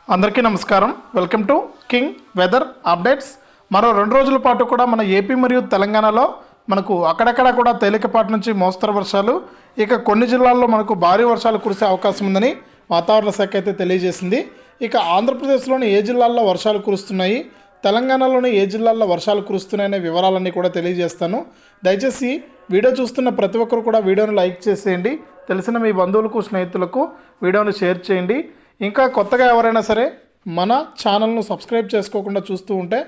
అందరికీ నమస్కారం. Welcome to king weather updates. మరో 2 రోజుల పాటు కూడా మన ఏపీ మరియు తెలంగాణలో మనకు అక్కడక్కడ కూడా తేలికపాటి నుంచి మోస్తరు వర్షాలు, ఇక కొన్ని జిల్లాల్లో మనకు భారీ వర్షాలు కురిసే అవకాశం ఉందని వాతావరణ శాఖ అయితే తెలియజేసింది. ఇక ఆంధ్రప్రదేశ్లోని ఏ జిల్లాల్లో వర్షాలు కురుస్తున్నాయి, తెలంగాణలోని ఏ జిల్లాల్లో వర్షాలు కురుస్తున్నాయనే వివరాలన్నీ కూడా తెలియజేస్తాను. దయచేసి వీడియో చూస్తున్న ప్రతి ఒక్కరు కూడా వీడియోని లైక్ చేసేయండి. తెలిసిన మీ బంధువులకు, స్నేహితులకు వీడియోని షేర్ చేయండి. ఇంకా కొత్తగా ఎవరైనా సరే మన ఛానల్ను సబ్స్క్రైబ్ చేసుకోకుండా చూస్తూ ఉంటే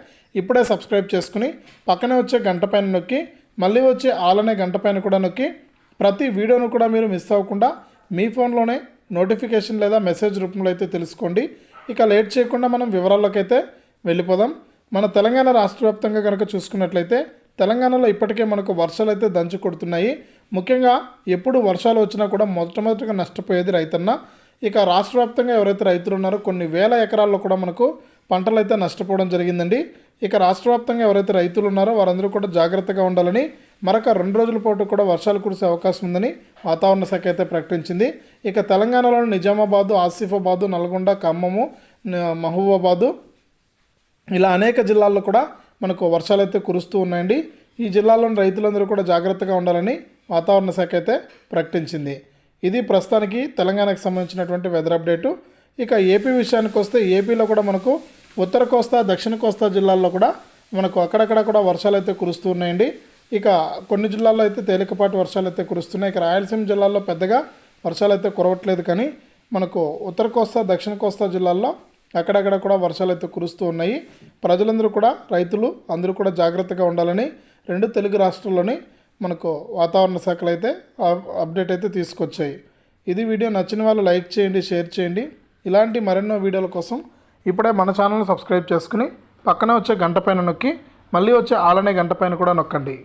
ఇప్పుడే సబ్స్క్రైబ్ చేసుకుని పక్కనే వచ్చే గంట పైన నొక్కి మళ్ళీ వచ్చే ఆల్ అనే గంట పైన కూడా నొక్కి ప్రతి వీడియోను కూడా మీరు మిస్ అవ్వకుండా మీ ఫోన్లోనే నోటిఫికేషన్ లేదా మెసేజ్ రూపంలో అయితే తెలుసుకోండి. ఇక లేట్ చేయకుండా మనం వివరాల్లోకి అయితే వెళ్ళిపోదాం. మన తెలంగాణ రాష్ట్ర వ్యాప్తంగా కనుక చూసుకున్నట్లయితే తెలంగాణలో ఇప్పటికే మనకు వర్షాలు అయితే దంచి కొడుతున్నాయి. ముఖ్యంగా ఎప్పుడు వర్షాలు వచ్చినా కూడా మొట్టమొదటిగా నష్టపోయేది రైతన్న. ఇక రాష్ట్ర వ్యాప్తంగా ఎవరైతే రైతులు ఉన్నారో కొన్ని వేల ఎకరాల్లో కూడా మనకు పంటలు అయితే నష్టపోవడం జరిగిందండి. ఇక రాష్ట్ర వ్యాప్తంగా ఎవరైతే రైతులు ఉన్నారో వారందరూ కూడా జాగ్రత్తగా ఉండాలని, మరొక 2 రోజుల పాటు కూడా వర్షాలు కురిసే అవకాశం ఉందని వాతావరణ శాఖ అయితే ప్రకటించింది. ఇక తెలంగాణలోని నిజామాబాదు, ఆసిఫాబాదు, నల్గొండ, ఖమ్మము, మహబూబాబాదు ఇలా అనేక జిల్లాల్లో కూడా మనకు వర్షాలు అయితే కురుస్తూ ఉన్నాయండి. ఈ జిల్లాలోని రైతులందరూ కూడా జాగ్రత్తగా ఉండాలని వాతావరణ శాఖ అయితే ప్రకటించింది. ఇది ప్రస్తుతానికి తెలంగాణకు సంబంధించినటువంటి వెదర్ అప్డేటు. ఇక ఏపీ విషయానికి వస్తే ఏపీలో కూడా మనకు ఉత్తర కోస్తా, దక్షిణ కోస్తా జిల్లాల్లో కూడా మనకు అక్కడక్కడ కూడా వర్షాలు అయితే కురుస్తూ ఉన్నాయండి. ఇక కొన్ని జిల్లాల్లో అయితే తేలికపాటి వర్షాలు అయితే కురుస్తున్నాయి. ఇక రాయలసీమ జిల్లాల్లో పెద్దగా వర్షాలు అయితే కురవట్లేదు, కానీ మనకు ఉత్తర కోస్తా, దక్షిణ కోస్తా జిల్లాల్లో అక్కడక్కడ కూడా వర్షాలు అయితే కురుస్తూ ఉన్నాయి. ప్రజలందరూ కూడా, రైతులు అందరూ కూడా జాగ్రత్తగా ఉండాలని 2 తెలుగు రాష్ట్రాల్లోని మనకు వాతావరణ శాఖలు అయితే అప్డేట్ అయితే తీసుకొచ్చాయి. ఇది వీడియో నచ్చిన వాళ్ళు లైక్ చేయండి, షేర్ చేయండి. ఇలాంటి మరెన్నో వీడియోల కోసం ఇప్పుడే మన ఛానల్ని సబ్స్క్రైబ్ చేసుకుని పక్కనే వచ్చే గంట పైన నొక్కి మళ్ళీ వచ్చే ఆల్ అనే గంట పైన కూడా నొక్కండి.